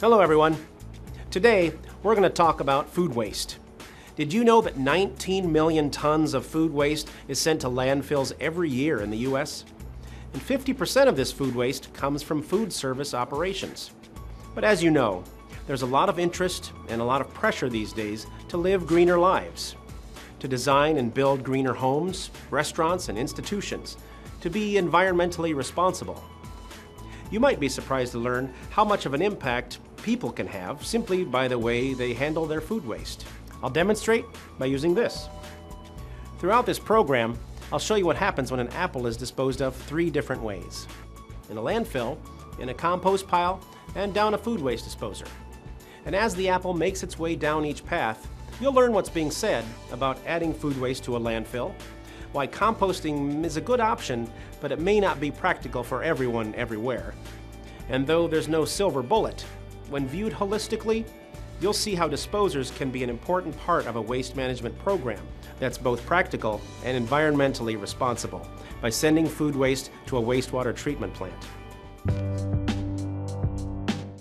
Hello everyone. Today we're going to talk about food waste. Did you know that 19 million tons of food waste is sent to landfills every year in the US? And 50% of this food waste comes from food service operations. But as you know, there's a lot of interest and a lot of pressure these days to live greener lives, to design and build greener homes, restaurants, and institutions, to be environmentally responsible. You might be surprised to learn how much of an impact people can have simply by the way they handle their food waste. I'll demonstrate by using this. Throughout this program, I'll show you what happens when an apple is disposed of 3 different ways: in a landfill, in a compost pile, and down a food waste disposer. And as the apple makes its way down each path, you'll learn what's being said about adding food waste to a landfill, why composting is a good option, but it may not be practical for everyone everywhere. And though there's no silver bullet, when viewed holistically, you'll see how disposers can be an important part of a waste management program that's both practical and environmentally responsible by sending food waste to a wastewater treatment plant.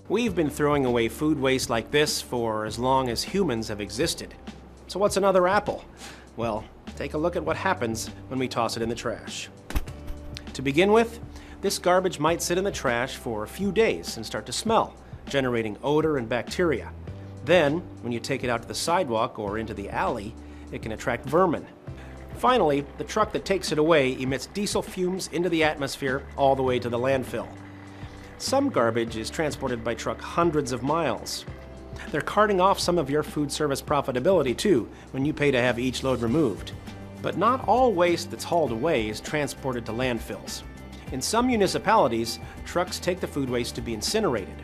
We've been throwing away food waste like this for as long as humans have existed. So what's another apple? Well, take a look at what happens when we toss it in the trash. To begin with, this garbage might sit in the trash for a few days and start to smell, generating odor and bacteria. Then, when you take it out to the sidewalk or into the alley, it can attract vermin. Finally, the truck that takes it away emits diesel fumes into the atmosphere all the way to the landfill. Some garbage is transported by truck hundreds of miles. They're carting off some of your food service profitability too, when you pay to have each load removed. But not all waste that's hauled away is transported to landfills. In some municipalities, trucks take the food waste to be incinerated.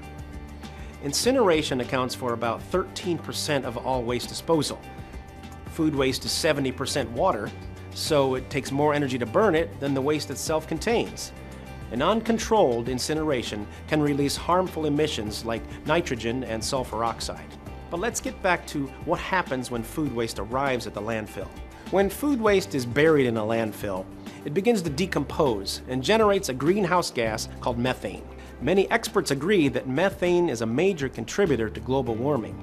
Incineration accounts for about 13% of all waste disposal. Food waste is 70% water, so it takes more energy to burn it than the waste itself contains. An uncontrolled incineration can release harmful emissions like nitrogen and sulfur oxide. But let's get back to what happens when food waste arrives at the landfill. When food waste is buried in a landfill, it begins to decompose and generates a greenhouse gas called methane. Many experts agree that methane is a major contributor to global warming.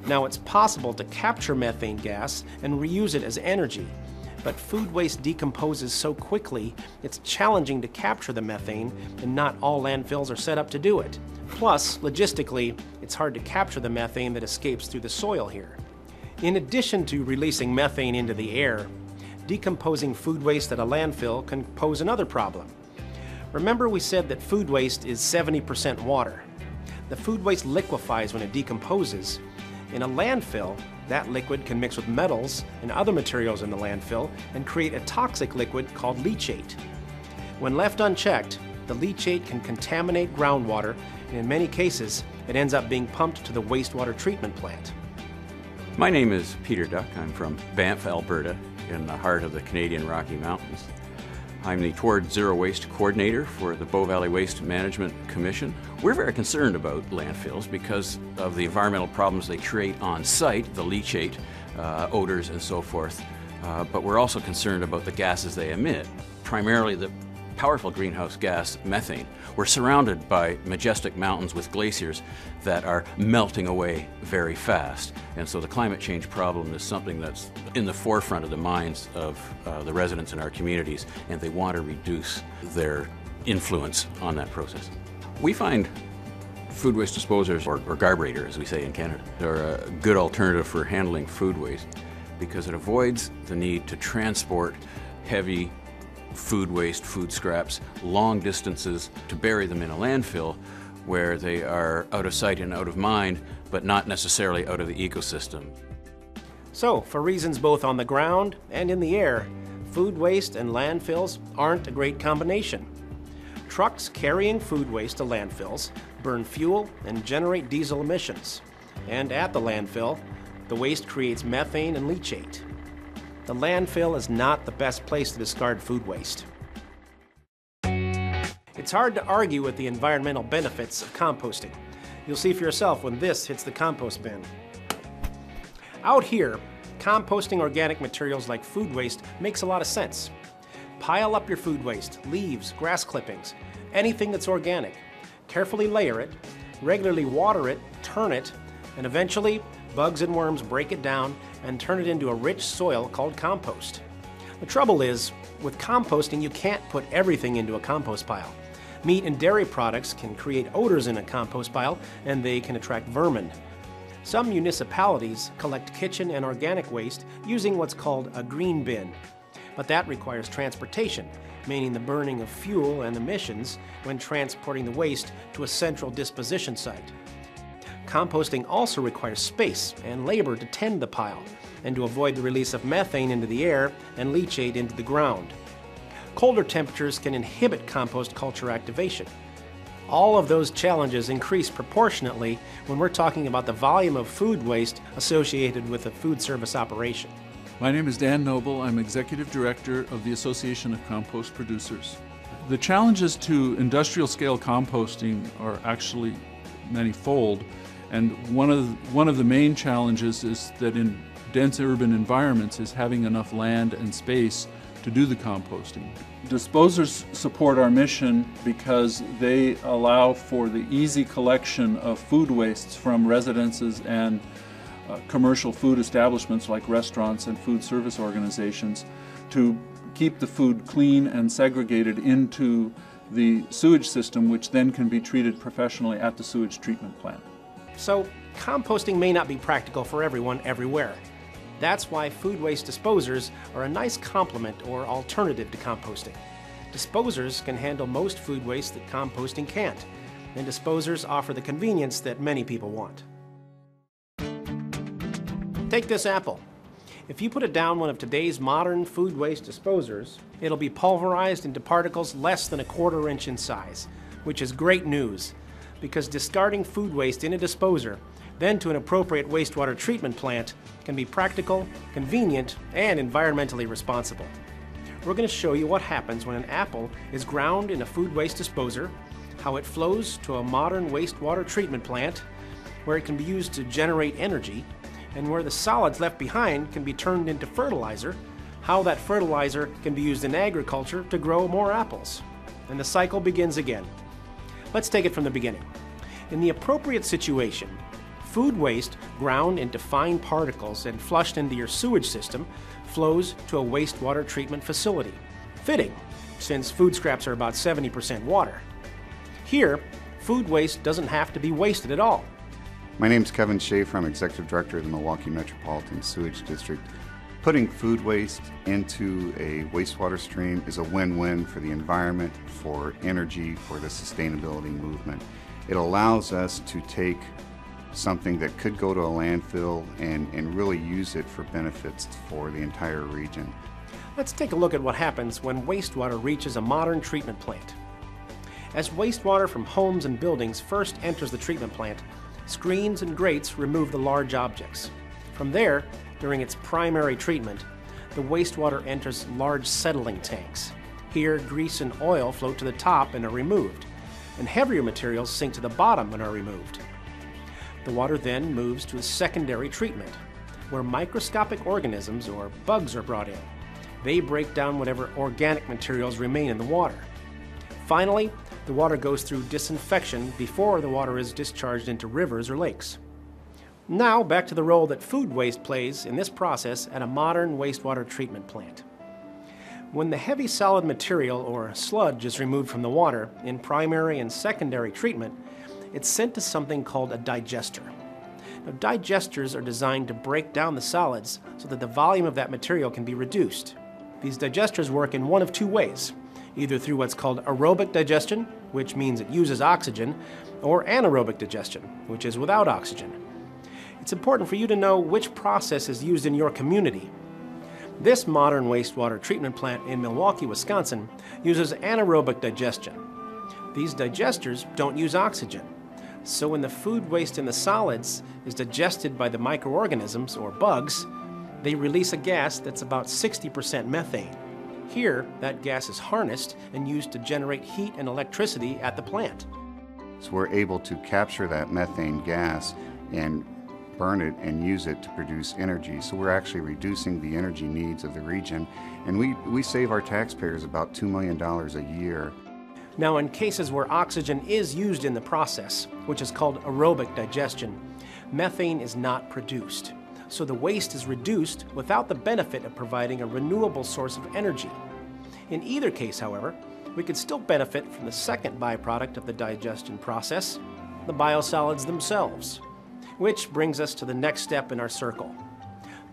Now, it's possible to capture methane gas and reuse it as energy. But food waste decomposes so quickly, it's challenging to capture the methane, and not all landfills are set up to do it. Plus, logistically, it's hard to capture the methane that escapes through the soil here. In addition to releasing methane into the air, decomposing food waste at a landfill can pose another problem. Remember we said that food waste is 70% water. The food waste liquefies when it decomposes. In a landfill, that liquid can mix with metals and other materials in the landfill and create a toxic liquid called leachate. When left unchecked, the leachate can contaminate groundwater, and in many cases, it ends up being pumped to the wastewater treatment plant. My name is Peter Duck. I'm from Banff, Alberta, in the heart of the Canadian Rocky Mountains. I'm the Toward Zero Waste Coordinator for the Bow Valley Waste Management Commission. We're very concerned about landfills because of the environmental problems they create on site, the leachate, odors and so forth. But we're also concerned about the gases they emit, primarily the powerful greenhouse gas methane. We're surrounded by majestic mountains with glaciers that are melting away very fast. And so the climate change problem is something that's in the forefront of the minds of the residents in our communities, and they want to reduce their influence on that process. We find food waste disposers, or garburator as we say in Canada, are a good alternative for handling food waste because it avoids the need to transport heavy food waste, food scraps, long distances to bury them in a landfill where they are out of sight and out of mind, but not necessarily out of the ecosystem. So, for reasons both on the ground and in the air, food waste and landfills aren't a great combination. Trucks carrying food waste to landfills burn fuel and generate diesel emissions. And at the landfill, the waste creates methane and leachate. The landfill is not the best place to discard food waste. It's hard to argue with the environmental benefits of composting. You'll see for yourself when this hits the compost bin. Out here, composting organic materials like food waste makes a lot of sense. Pile up your food waste, leaves, grass clippings, anything that's organic. Carefully layer it, regularly water it turn it, and eventually bugs and worms break it down and turn it into a rich soil called compost. The trouble is, with composting you can't put everything into a compost pile. Meat and dairy products can create odors in a compost pile, and they can attract vermin. Some municipalities collect kitchen and organic waste using what's called a green bin. But that requires transportation, meaning the burning of fuel and emissions when transporting the waste to a central disposition site. Composting also requires space and labor to tend the pile and to avoid the release of methane into the air and leachate into the ground. Colder temperatures can inhibit compost culture activation. All of those challenges increase proportionately when we're talking about the volume of food waste associated with a food service operation. My name is Dan Noble. I'm Executive Director of the Association of Compost Producers. The challenges to industrial scale composting are actually manifold, and one of the main challenges is that in dense urban environments is having enough land and space to do the composting. Disposers support our mission because they allow for the easy collection of food wastes from residences and commercial food establishments like restaurants and food service organizations to keep the food clean and segregated into the sewage system, which then can be treated professionally at the sewage treatment plant. So, composting may not be practical for everyone everywhere. That's why food waste disposers are a nice complement or alternative to composting. Disposers can handle most food waste that composting can't, and disposers offer the convenience that many people want. Take this apple. If you put it down one of today's modern food waste disposers, it'll be pulverized into particles less than a quarter inch in size, which is great news, because discarding food waste in a disposer, then to an appropriate wastewater treatment plant, can be practical, convenient, and environmentally responsible. We're going to show you what happens when an apple is ground in a food waste disposer, how it flows to a modern wastewater treatment plant, where it can be used to generate energy, and where the solids left behind can be turned into fertilizer, how that fertilizer can be used in agriculture to grow more apples. And the cycle begins again. Let's take it from the beginning. In the appropriate situation, food waste ground into fine particles and flushed into your sewage system flows to a wastewater treatment facility. Fitting, since food scraps are about 70% water. Here, food waste doesn't have to be wasted at all. My name is Kevin Schaefer. I'm Executive Director of the Milwaukee Metropolitan Sewage District. Putting food waste into a wastewater stream is a win-win for the environment, for energy, for the sustainability movement. It allows us to take something that could go to a landfill and really use it for benefits for the entire region. Let's take a look at what happens when wastewater reaches a modern treatment plant. As wastewater from homes and buildings first enters the treatment plant, screens and grates remove the large objects. From there, during its primary treatment, the wastewater enters large settling tanks. Here, grease and oil float to the top and are removed, and heavier materials sink to the bottom and are removed. The water then moves to a secondary treatment, where microscopic organisms or bugs are brought in. They break down whatever organic materials remain in the water. Finally, the water goes through disinfection before the water is discharged into rivers or lakes. Now, back to the role that food waste plays in this process at a modern wastewater treatment plant. When the heavy solid material or sludge is removed from the water in primary and secondary treatment, it's sent to something called a digester. Now, digesters are designed to break down the solids so that the volume of that material can be reduced. These digesters work in one of two ways, either through what's called aerobic digestion, which means it uses oxygen, or anaerobic digestion, which is without oxygen. It's important for you to know which process is used in your community. This modern wastewater treatment plant in Milwaukee, Wisconsin, uses anaerobic digestion. These digesters don't use oxygen, so when the food waste in the solids is digested by the microorganisms, or bugs, they release a gas that's about 60% methane. Here, that gas is harnessed and used to generate heat and electricity at the plant. So we're able to capture that methane gas and burn it and use it to produce energy. So we're actually reducing the energy needs of the region, and we save our taxpayers about $2 million a year. Now, in cases where oxygen is used in the process, which is called aerobic digestion, methane is not produced. So the waste is reduced without the benefit of providing a renewable source of energy. In either case, however, we could still benefit from the second byproduct of the digestion process, the biosolids themselves. Which brings us to the next step in our circle.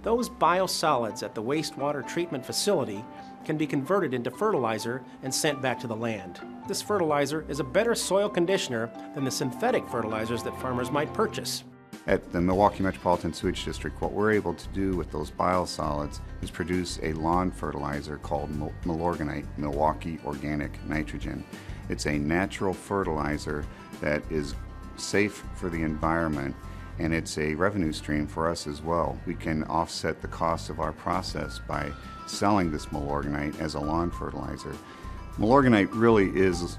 Those biosolids at the wastewater treatment facility can be converted into fertilizer and sent back to the land. This fertilizer is a better soil conditioner than the synthetic fertilizers that farmers might purchase. At the Milwaukee Metropolitan Sewage District, what we're able to do with those biosolids is produce a lawn fertilizer called Milorganite, Milwaukee Organic Nitrogen. It's a natural fertilizer that is safe for the environment, and it's a revenue stream for us as well. We can offset the cost of our process by selling this Milorganite as a lawn fertilizer. Milorganite really is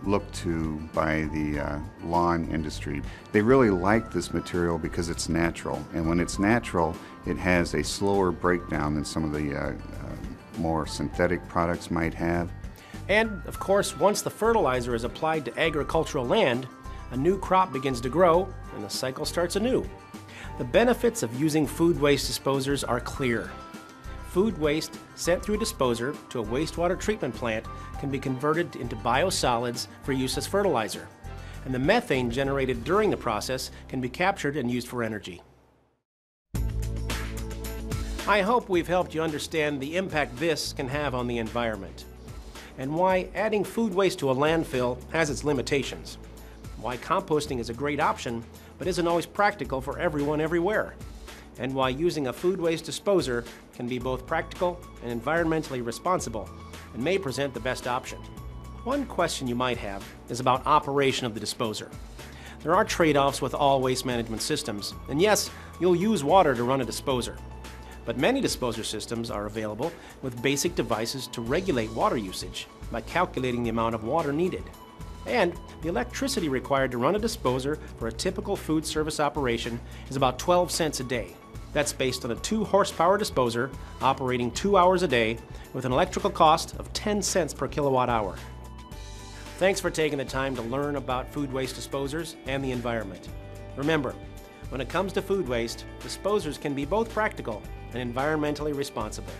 looked to by the lawn industry. They really like this material because it's natural, and when it's natural, it has a slower breakdown than some of the more synthetic products might have. And, of course, once the fertilizer is applied to agricultural land, a new crop begins to grow, and the cycle starts anew. The benefits of using food waste disposers are clear. Food waste sent through a disposer to a wastewater treatment plant can be converted into biosolids for use as fertilizer, and the methane generated during the process can be captured and used for energy. I hope we've helped you understand the impact this can have on the environment, and why adding food waste to a landfill has its limitations, why composting is a great option but isn't always practical for everyone everywhere, and why using a food waste disposer can be both practical and environmentally responsible and may present the best option. One question you might have is about operation of the disposer. There are trade-offs with all waste management systems, and yes, you'll use water to run a disposer. But many disposer systems are available with basic devices to regulate water usage by calculating the amount of water needed. And the electricity required to run a disposer for a typical food service operation is about 12 cents a day. That's based on a 2-horsepower disposer operating 2 hours a day with an electrical cost of 10 cents per kilowatt hour. Thanks for taking the time to learn about food waste disposers and the environment. Remember, when it comes to food waste, disposers can be both practical and environmentally responsible.